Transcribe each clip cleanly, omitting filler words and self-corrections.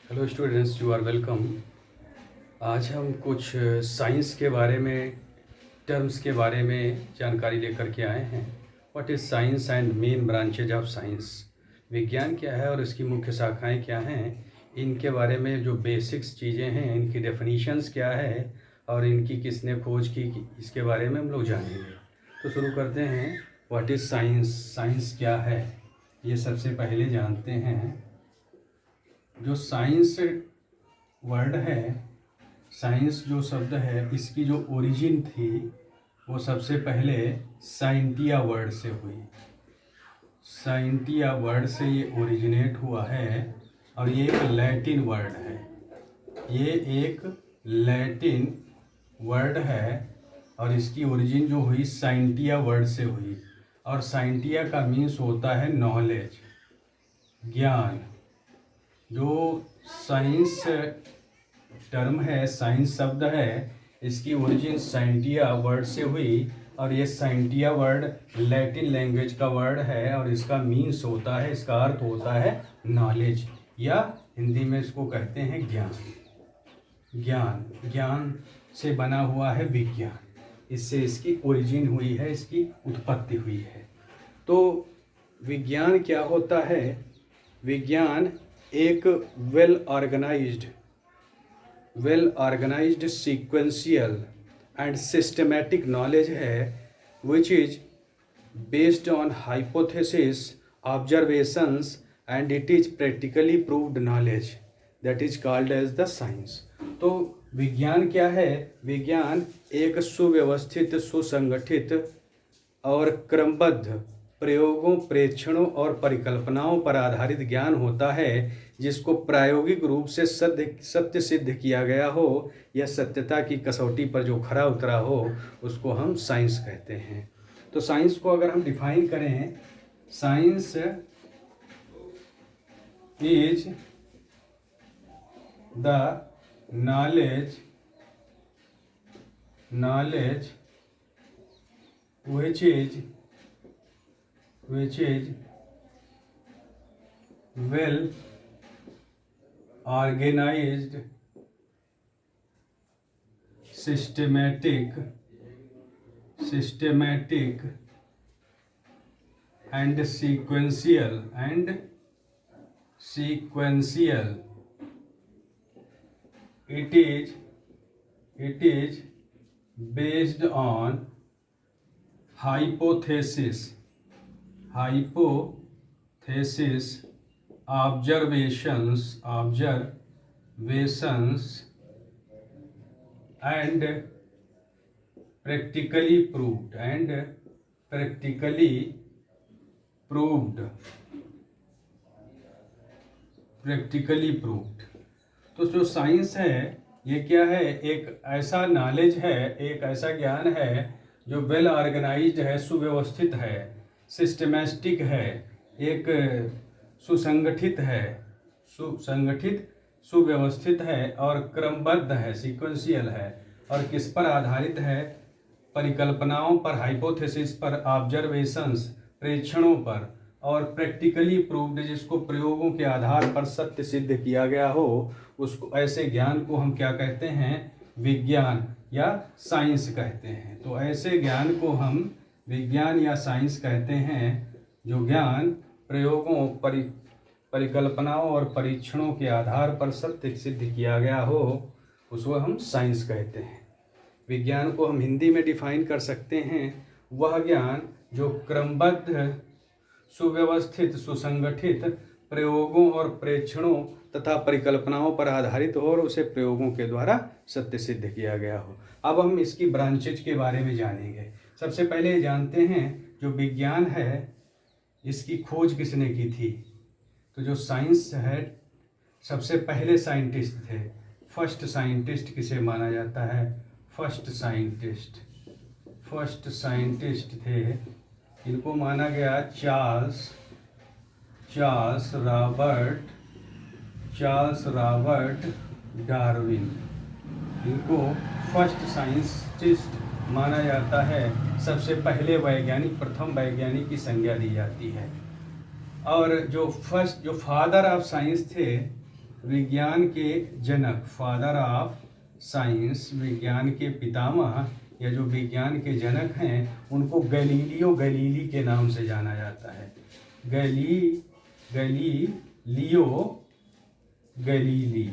Hello students, you are welcome. आज हम कुछ साइंस के बारे में, टर्म्स के बारे में जानकारी लेकर के आए हैं। What is science and main branches of science. विज्ञान क्या है और इसकी मुख्य शाखाएं क्या हैं, इनके बारे में जो बेसिक्स चीज़ें हैं, इनकी डेफिनीशंस क्या है और इनकी किसने खोज की, इसके बारे में हम लोग जानेंगे। तो शुरू करते हैं। व्हाट इज़ साइंस, साइंस क्या है, ये सबसे पहले जानते हैं। जो साइंस वर्ड है, साइंस जो शब्द है, इसकी जो ओरिजिन थी वो सबसे पहले साइंटिया वर्ड से हुई। साइंटिया वर्ड से ये ओरिजिनेट हुआ है और ये एक लैटिन वर्ड है। ये एक लैटिन वर्ड है और इसकी ओरिजिन जो हुई साइंटिया वर्ड से हुई। और साइंटिया का मीन्स होता है नॉलेज, ज्ञान। जो साइंस टर्म है, साइंस शब्द है, इसकी ओरिजिन साइंटिया वर्ड से हुई और ये साइंटिया वर्ड लैटिन लैंग्वेज का वर्ड है और इसका मीन्स होता है, इसका अर्थ होता है नॉलेज, या हिंदी में इसको कहते हैं ज्ञान। ज्ञान, ज्ञान से बना हुआ है विज्ञान। इससे इसकी ओरिजिन हुई है, इसकी उत्पत्ति हुई है। तो विज्ञान क्या होता है? विज्ञान एक well organised sequential and systematic knowledge है, which is based on hypothesis, observations and it is practically proved knowledge, that is called as the science. तो विज्ञान क्या है? विज्ञान एक सुव्यवस्थित, सुसंगठित और क्रमबद्ध प्रयोगों, प्रेक्षणों और परिकल्पनाओं पर आधारित ज्ञान होता है, जिसको प्रायोगिक रूप से सत्य सिद्ध किया गया हो या सत्यता की कसौटी पर जो खरा उतरा हो, उसको हम साइंस कहते हैं। तो साइंस को अगर हम डिफाइन करें, science is the knowledge which is well organized, systematic and sequential it is based on hypothesis, observations and practically proved। तो जो साइंस है ये क्या है? एक ऐसा नॉलेज है, एक ऐसा ज्ञान है जो वेल ऑर्गेनाइज्ड है, सुव्यवस्थित है, सिस्टमैटिक है, एक सुसंगठित है, सुव्यवस्थित है और क्रमबद्ध है, सीक्वेंशियल है। और किस पर आधारित है? परिकल्पनाओं पर, हाइपोथेसिस पर, ऑब्जर्वेशंस, प्रेक्षणों पर, और प्रैक्टिकली प्रूव्ड, जिसको प्रयोगों के आधार पर सत्य सिद्ध किया गया हो, उसको, ऐसे ज्ञान को हम क्या कहते हैं? विज्ञान या साइंस कहते हैं। तो ऐसे ज्ञान को हम विज्ञान या साइंस कहते हैं जो ज्ञान प्रयोगों, परिकल्पनाओं और परीक्षणों के आधार पर सत्य सिद्ध किया गया हो, उसको हम साइंस कहते हैं। विज्ञान को हम हिंदी में डिफाइन कर सकते हैं, वह ज्ञान जो क्रमबद्ध, सुव्यवस्थित, सुसंगठित प्रयोगों और प्रेक्षणों तथा परिकल्पनाओं पर आधारित हो और उसे प्रयोगों के द्वारा सत्य सिद्ध किया गया हो। अब हम इसकी ब्रांचेज के बारे में जानेंगे। सबसे पहले जानते हैं जो विज्ञान है, इसकी खोज किसने की थी? तो जो साइंस है, सबसे पहले साइंटिस्ट थे। फर्स्ट साइंटिस्ट किसे माना जाता है? फर्स्ट साइंटिस्ट थे, इनको माना गया चार्ल्स रॉबर्ट डार्विन। इनको फर्स्ट साइंटिस्ट माना जाता है। सबसे पहले वैज्ञानिक, प्रथम वैज्ञानिक की संज्ञा दी जाती है। और जो फादर ऑफ साइंस थे विज्ञान के जनक, फादर ऑफ साइंस, विज्ञान के पितामह या जो विज्ञान के जनक हैं उनको गैलीलियो गैलीली के नाम से जाना जाता है। गैलीलियो गैलीली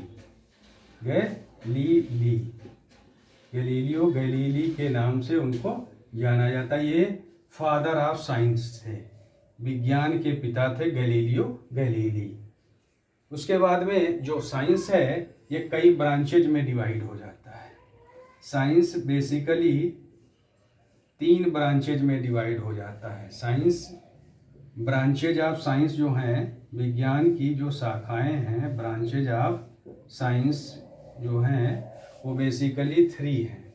गैलीलियो गैलीली के नाम से उनको जाना जाता है। ये फादर ऑफ साइंस थे, विज्ञान के पिता थे गैलीलियो गैलीली। उसके बाद में जो साइंस है ये कई ब्रांचेज में डिवाइड हो जाता है। साइंस बेसिकली 3 ब्रांचेज में डिवाइड हो जाता है। साइंस ब्रांचेज ऑफ साइंस जो हैं, विज्ञान की जो शाखाएं हैं, ब्रांचेज ऑफ साइंस जो हैं वो बेसिकली 3 हैं।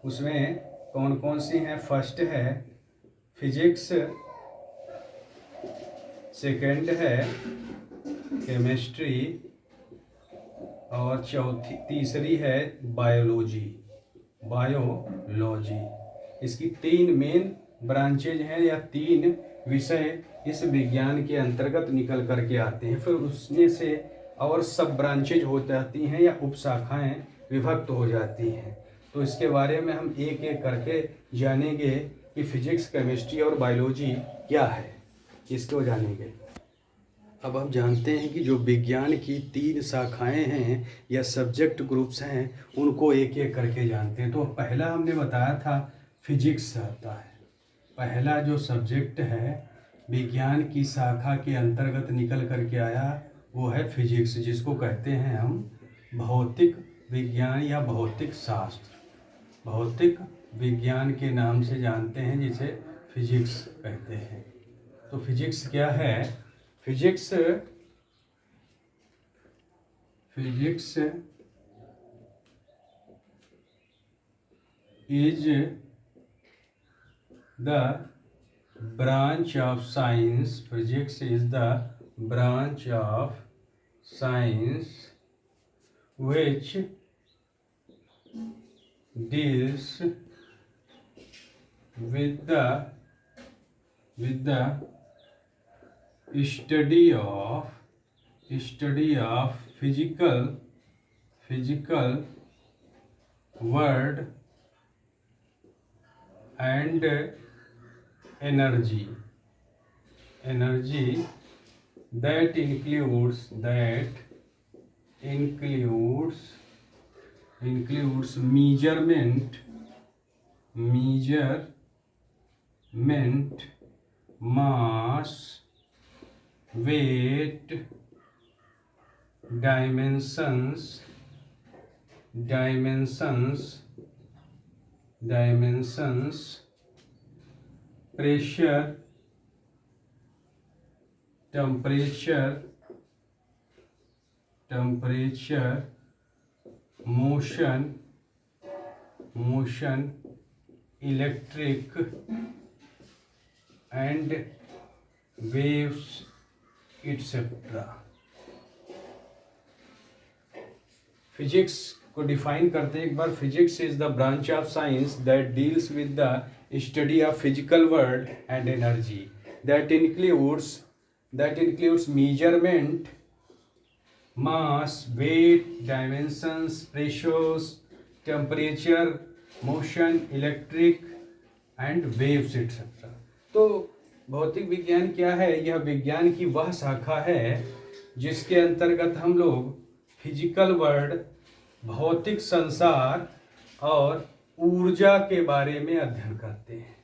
उसमें कौन कौन सी हैं? फर्स्ट है फिजिक्स, सेकंड है केमिस्ट्री और तीसरी है बायोलॉजी। इसकी 3 मेन ब्रांचेज हैं या 3 विषय इस विज्ञान के अंतर्गत निकल करके आते हैं। फिर उसमें से और सब ब्रांचेज हो जाती हैं या उपशाखाएं विभक्त हो जाती हैं। तो इसके बारे में हम एक एक करके जानेंगे कि फिजिक्स, केमिस्ट्री और बायोलॉजी क्या है, इसको जानेंगे। अब हम जानते हैं कि जो विज्ञान की 3 शाखाएं हैं या सब्जेक्ट ग्रुप्स हैं उनको एक एक करके जानते हैं। तो पहला हमने बताया था फिजिक्स आता है। पहला जो सब्जेक्ट है विज्ञान की शाखा के अंतर्गत निकल करके आया वो है फिजिक्स, जिसको कहते हैं हम भौतिक विज्ञान या भौतिक शास्त्र। भौतिक विज्ञान के नाम से जानते हैं जिसे फिजिक्स कहते हैं। तो फिजिक्स क्या है? Physics is the branch of science. Physics is the branch of science which deals with the study of physical world and energy that includes measurement, mass, weight, dimensions, pressure, temperature, motion, electric and waves, etc. Physics को define करते हैं एक बार। Physics is the branch of science that deals with the study of physical world and energy that includes measurement, mass, weight, dimensions, pressures, temperature, motion, electric and waves, etc. तो भौतिक विज्ञान क्या है? यह विज्ञान की वह शाखा है जिसके अंतर्गत हम लोग फिजिकल वर्ल्ड, भौतिक संसार और ऊर्जा के बारे में अध्ययन करते हैं।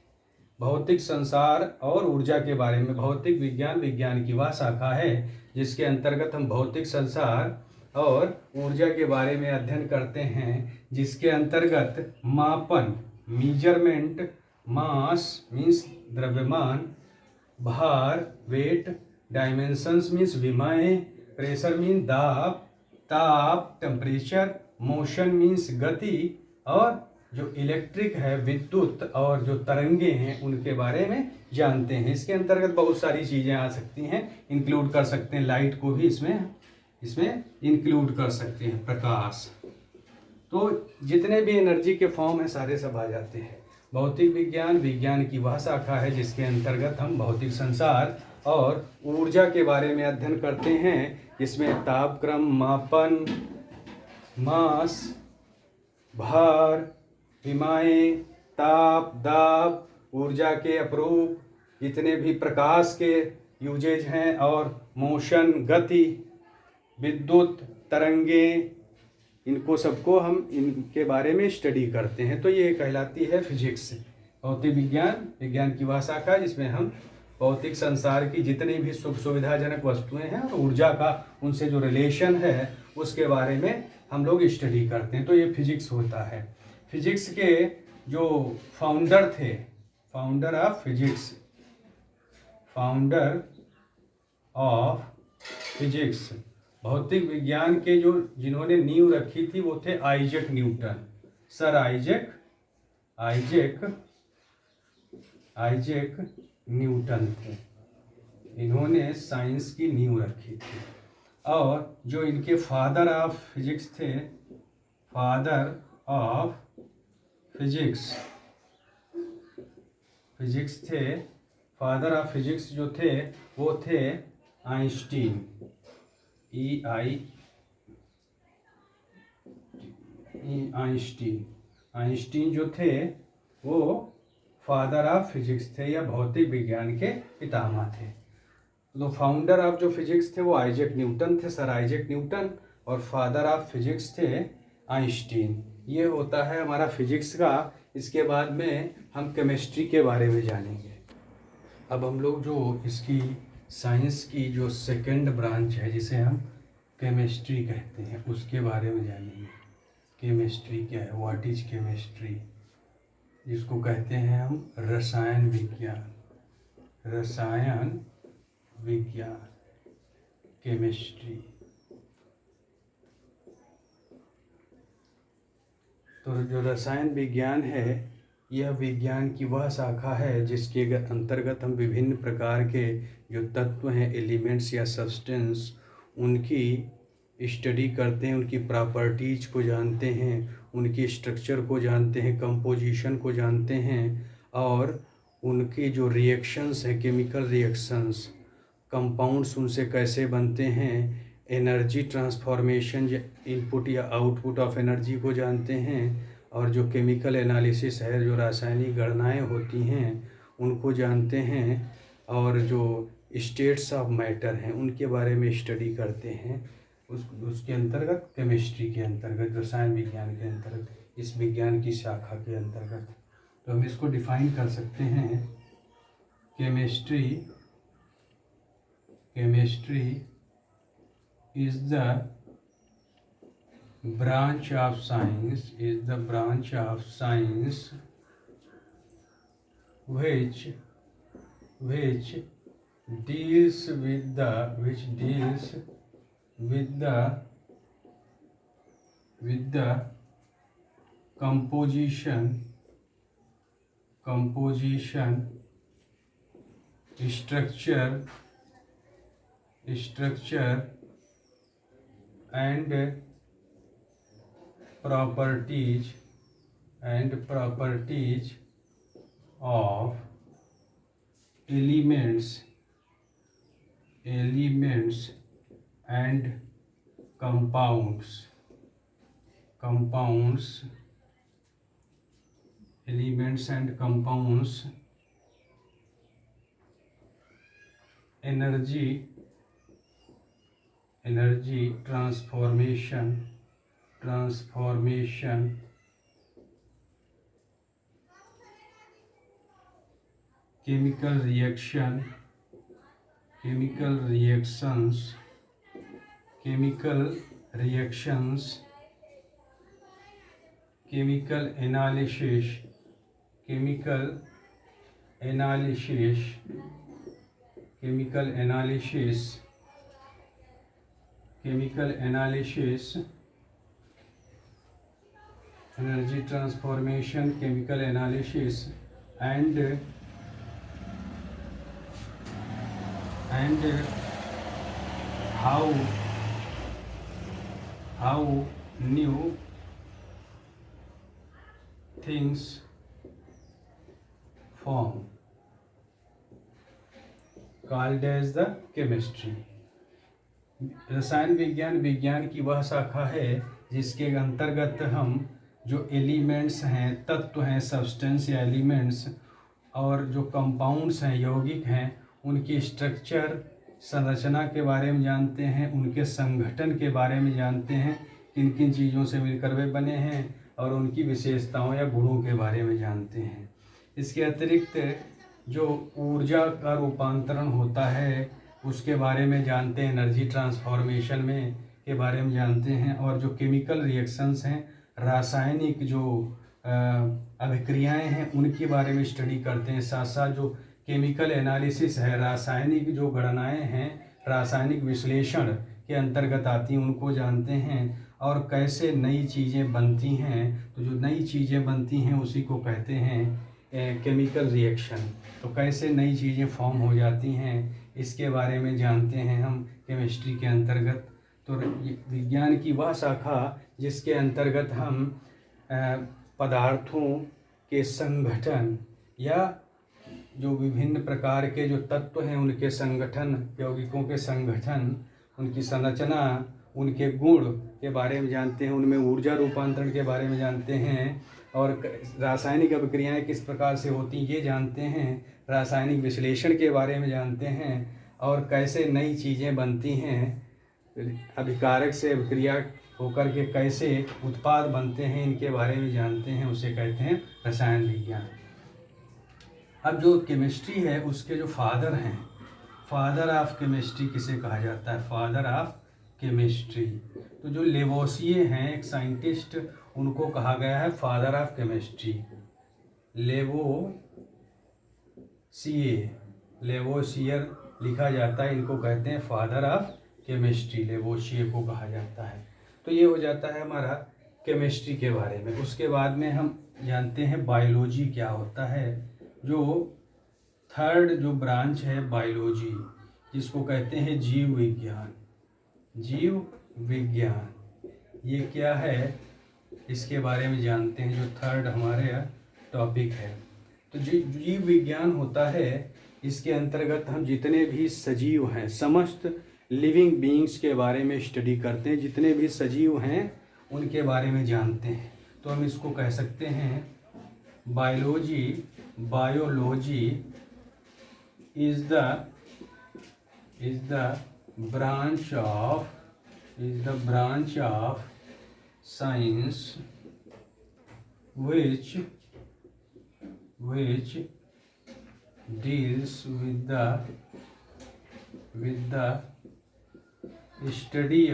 भौतिक संसार और ऊर्जा के बारे में भौतिक विज्ञान की वह शाखा है जिसके अंतर्गत हम भौतिक संसार और ऊर्जा के बारे में अध्ययन करते हैं, जिसके अंतर्गत मापन, मीजरमेंट, मास मीन्स द्रव्यमान, भार वेट, डायमेंशंस मीन्स विमाएं, प्रेशर मीन्स दाब, ताप टेम्परेचर, मोशन मीन्स गति, और जो इलेक्ट्रिक है विद्युत और जो तरंगे हैं उनके बारे में जानते हैं। इसके अंतर्गत बहुत सारी चीज़ें आ सकती हैं, इंक्लूड कर सकते हैं, लाइट को भी इसमें इंक्लूड कर सकते हैं, प्रकाश। तो जितने भी एनर्जी के फॉर्म हैं सारे सब आ जाते हैं। भौतिक विज्ञान की वह शाखा है जिसके अंतर्गत हम भौतिक संसार और ऊर्जा के बारे में अध्ययन करते हैं, जिसमें तापक्रम, मापन, मास, भार, विमाएं, ताप, दाब, ऊर्जा के अपरूप, जितने भी प्रकाश के यूजेज हैं, और मोशन, गति, विद्युत तरंगे, इनको सबको हम इनके बारे में स्टडी करते हैं। तो ये कहलाती है फिजिक्स, भौतिक विज्ञान, विज्ञान की वह शाखा जिसमें हम भौतिक संसार की जितनी भी सुख सुविधाजनक वस्तुएं हैं और ऊर्जा का उनसे जो रिलेशन है उसके बारे में हम लोग स्टडी करते हैं। तो ये फिजिक्स होता है। फिजिक्स के जो फाउंडर थे, founder of physics, founder of physics, भौतिक विज्ञान के जो जिन्होंने नींव रखी थी वो थे Isaac Newton, sir Isaac Newton थे। इन्होंने साइंस की नींव रखी थी। और जो इनके फादर ऑफ फिजिक्स थे, फादर ऑफ फिजिक्स थे, फादर ऑफ फिजिक्स जो थे वो थे आइंस्टीन, आइंस्टीन जो थे वो फादर ऑफ फिजिक्स थे या भौतिक विज्ञान के पितामह थे। तो फाउंडर ऑफ जो फिजिक्स थे वो आइजैक न्यूटन थे, सर आइजैक न्यूटन, और फादर ऑफ फिजिक्स थे आइंस्टीन। ये होता है हमारा फिजिक्स का। इसके बाद में हम केमिस्ट्री के बारे में जानेंगे। अब हम लोग जो इसकी साइंस की जो सेकंड ब्रांच है जिसे हम केमिस्ट्री कहते हैं उसके बारे में जानेंगे। केमिस्ट्री क्या है, व्हाट इज केमिस्ट्री, जिसको कहते हैं हम रसायन विज्ञान, रसायन विज्ञान, केमिस्ट्री। तो जो रसायन विज्ञान है यह विज्ञान की वह शाखा है जिसके अंतर्गत हम विभिन्न प्रकार के जो तत्व हैं, एलिमेंट्स या सब्सटेंस, उनकी स्टडी करते हैं, उनकी प्रॉपर्टीज को जानते हैं, उनकी स्ट्रक्चर को जानते हैं, कंपोजिशन को जानते हैं, और उनकी जो रिएक्शंस हैं, केमिकल रिएक्शंस, कंपाउंड्स उनसे कैसे बनते हैं, एनर्जी ट्रांसफॉर्मेशन, इनपुट या आउटपुट ऑफ एनर्जी को जानते हैं, और जो केमिकल एनालिसिस है, जो रासायनिक गणनाएं होती हैं उनको जानते हैं, और जो स्टेट्स ऑफ मैटर हैं उनके बारे में स्टडी करते हैं। उसके अंतर्गत, केमिस्ट्री के अंतर्गत, रसायन विज्ञान के अंतर्गत, इस विज्ञान की शाखा के अंतर्गत। तो हम इसको डिफाइन कर सकते हैं। Chemistry is the branch of science which deals with the composition, structure and properties of elements and compounds, elements and compounds, energy transformation, chemical reactions, chemical analysis, energy transformation, chemical analysis, and how new things form, called as the chemistry. रसायन विज्ञान विज्ञान की वह शाखा है जिसके अंतर्गत हम जो एलिमेंट्स हैं, तत्व हैं, सब्सटेंस या एलिमेंट्स, और जो कंपाउंड्स हैं, यौगिक हैं, उनकी स्ट्रक्चर, संरचना के बारे में जानते हैं, उनके संगठन के बारे में जानते हैं, किन किन चीज़ों से मिलकर वे बने हैं, और उनकी विशेषताओं या गुणों के बारे में जानते हैं। इसके अतिरिक्त जो ऊर्जा का रूपांतरण होता है उसके बारे में जानते हैं, एनर्जी ट्रांसफॉर्मेशन में के बारे में जानते हैं, और जो केमिकल रिएक्शंस हैं, रासायनिक जो अभिक्रियाएं हैं, उनके बारे में स्टडी करते हैं। साथ साथ जो केमिकल एनालिसिस है, रासायनिक जो गणनाएं हैं, रासायनिक विश्लेषण के अंतर्गत आती हैं, उनको जानते हैं। और कैसे नई चीज़ें बनती हैं, तो जो नई चीज़ें बनती हैं उसी को कहते हैं केमिकल रिएक्शन। तो कैसे नई चीज़ें फॉर्म हो जाती हैं इसके बारे में जानते हैं हम केमिस्ट्री के अंतर्गत। तो विज्ञान की वह शाखा जिसके अंतर्गत हम पदार्थों के संगठन या जो विभिन्न प्रकार के जो तत्व हैं उनके संगठन, यौगिकों के संगठन, उनकी संरचना, उनके गुण के बारे में जानते हैं, उनमें ऊर्जा रूपांतरण के बारे में जानते हैं, और रासायनिक अभिक्रियाएं किस प्रकार से होती हैं ये जानते हैं, रासायनिक विश्लेषण के बारे में जानते हैं, और कैसे नई चीज़ें बनती हैं, अभिकारक से अभिक्रिया होकर के कैसे उत्पाद बनते हैं, इनके बारे में जानते हैं, उसे कहते हैं रसायन विज्ञान। अब जो केमिस्ट्री है उसके जो फादर हैं, फादर ऑफ केमिस्ट्री किसे कहा जाता है? Father of chemistry. तो जो लेवोसिए हैं, एक साइंटिस्ट, उनको कहा गया है फादर ऑफ केमिस्ट्री। लेवोसियर लिखा जाता है, इनको कहते हैं फादर ऑफ केमिस्ट्री, लेवोसिए को कहा जाता है। तो ये हो जाता है हमारा केमिस्ट्री के बारे में। उसके बाद में हम जानते हैं बायोलॉजी क्या होता है। जो थर्ड जो ब्रांच है बायोलॉजी, जिसको कहते हैं जीव विज्ञान। जीव विज्ञान ये क्या है, इसके बारे में जानते हैं, जो थर्ड हमारे टॉपिक है। तो जीव विज्ञान होता है, इसके अंतर्गत हम जितने भी सजीव हैं, समस्त लिविंग बीइंग्स के बारे में स्टडी करते हैं, जितने भी सजीव हैं उनके बारे में जानते हैं। तो हम इसको कह सकते हैं biology is the branch of science which deals with the study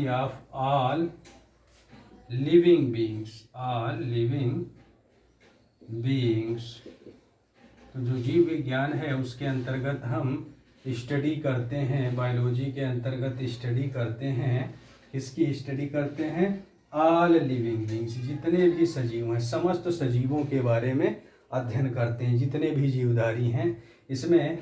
of all living beings। तो जो जीव विज्ञान है उसके अंतर्गत हम स्टडी करते हैं, बायोलॉजी के अंतर्गत स्टडी करते हैं, इसकी स्टडी करते हैं ऑल लिविंग बींग्स, जितने भी सजीव हैं, समस्त सजीवों के बारे में अध्ययन करते हैं, जितने भी जीवधारी हैं। इसमें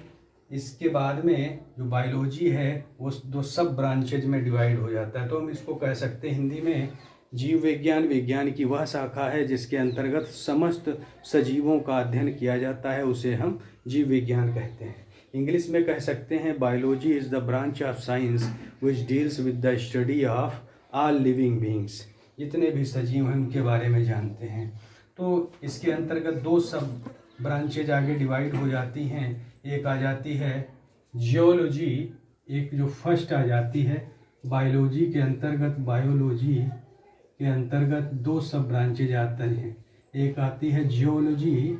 इसके बाद में जो बायोलॉजी है वो दो सब ब्रांचेज में डिवाइड हो जाता है। तो हम इसको कह सकते हैं हिंदी में जीव विज्ञान विज्ञान की वह शाखा है जिसके अंतर्गत समस्त सजीवों का अध्ययन किया जाता है, उसे हम जीव विज्ञान कहते हैं। इंग्लिश में कह सकते हैं biology is the branch of science which deals with the study of all living beings, जितने भी सजीव हैं उनके बारे में जानते हैं। तो इसके अंतर्गत दो सब ब्रांचेज आगे डिवाइड हो जाती हैं। एक आ जाती है जियोलॉजी, एक जो फर्स्ट आ जाती है बायोलॉजी के अंतर्गत। बायोलॉजी के अंतर्गत दो सब ब्रांचेज आते हैं। एक आती है जियोलॉजी,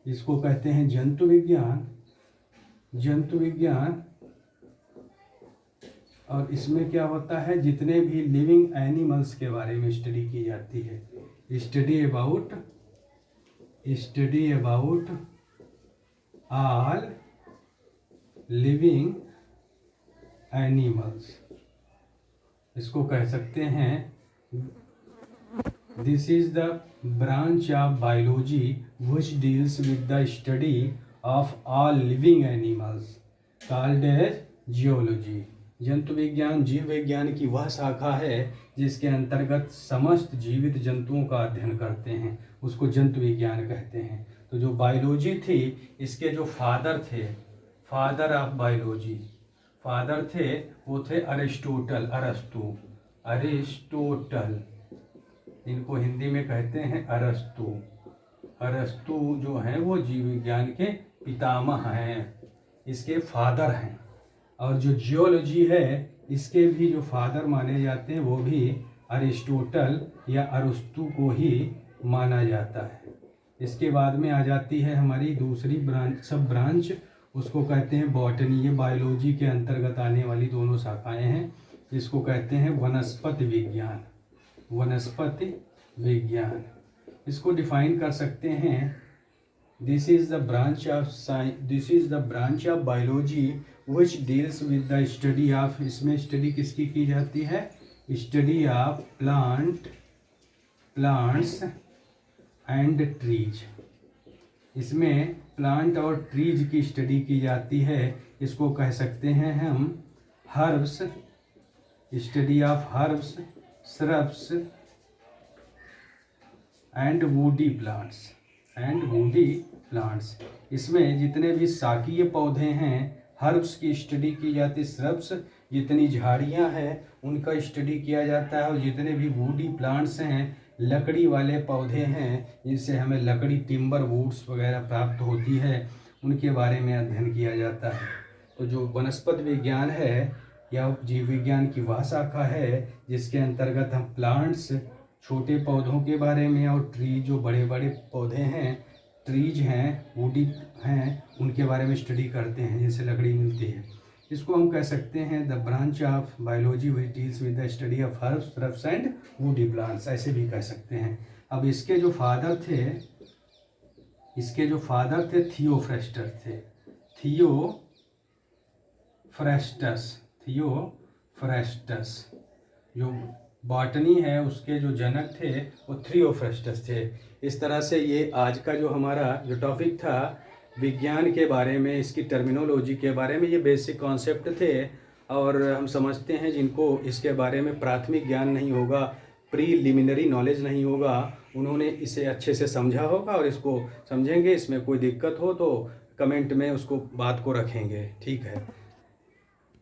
जिसको कहते हैं जंतु विज्ञान, और इसमें क्या होता है, जितने भी लिविंग एनिमल्स के बारे में स्टडी की जाती है। Study about all living animals, इसको कह सकते हैं this is the branch of biology which deals with the study of all living animals called as geology. जंतु विज्ञान जीव विज्ञान की वह शाखा है जिसके अंतर्गत समस्त जीवित जंतुओं का अध्ययन करते हैं, उसको जंतु विज्ञान कहते हैं। तो जो बायोलॉजी थी, इसके जो फादर थे, फादर ऑफ फादर थे वो थे अरिस्टोटल, अरिस्टोटल, इनको हिंदी में कहते हैं अरस्तु। अरस्तु जो हैं वो जीव विज्ञान के पितामह हैं, इसके फादर हैं। और जो जियोलॉजी है इसके भी जो फादर माने जाते हैं वो भी अरिस्टोटल या अरस्तु को ही माना जाता है। इसके बाद में आ जाती है हमारी दूसरी सब ब्रांच, उसको कहते हैं बॉटनी। ये बायोलॉजी के अंतर्गत आने वाली दोनों शाखाएं हैं। इसको कहते हैं वनस्पति विज्ञान, वनस्पति विज्ञान। इसको डिफाइन कर सकते हैं, this is the branch of biology which deals with the study of, इसमें स्टडी किसकी की जाती है, study of plants and trees. इसमें प्लांट और ट्रीज की स्टडी की जाती है। इसको कह सकते हैं हम herbs, study of herbs, shrubs and woody plants. इसमें जितने भी शाकीय पौधे हैं हर्ब्स की स्टडी की जाती है, श्रब्स जितनी झाड़ियां हैं उनका स्टडी किया जाता है, और जितने भी वुडी प्लांट्स हैं लकड़ी वाले पौधे हैं जिनसे हमें लकड़ी, टिम्बर, वुड्स वगैरह प्राप्त होती है, उनके बारे में अध्ययन किया जाता है। तो जो वनस्पति विज्ञान है या जीव विज्ञान की वह शाखा है जिसके अंतर्गत हम प्लांट्स, छोटे पौधों के बारे में, और ट्री जो बड़े बड़े पौधे हैं, ट्रीज हैं, वुडी हैं, उनके बारे में स्टडी करते हैं जिनसे लकड़ी मिलती है। इसको हम कह सकते हैं the branch of biology which deals with the study of herbs, shrubs and woody plants, ऐसे भी कह सकते हैं। अब इसके जो फादर थे थियोफ्रेस्टस थे, थियोफ्रेस्टस। जो बॉटनी है उसके जो जनक थे वो थियोफ्रेस्टस थे। इस तरह से ये आज का जो हमारा जो टॉपिक था विज्ञान के बारे में, इसकी टर्मिनोलॉजी के बारे में, ये बेसिक कॉन्सेप्ट थे। और हम समझते हैं जिनको इसके बारे में प्राथमिक ज्ञान नहीं होगा, प्रीलिमिनरी नॉलेज नहीं होगा, उन्होंने इसे अच्छे से समझा होगा और इसको समझेंगे। इसमें कोई दिक्कत हो तो कमेंट में उसको बात को रखेंगे। ठीक है।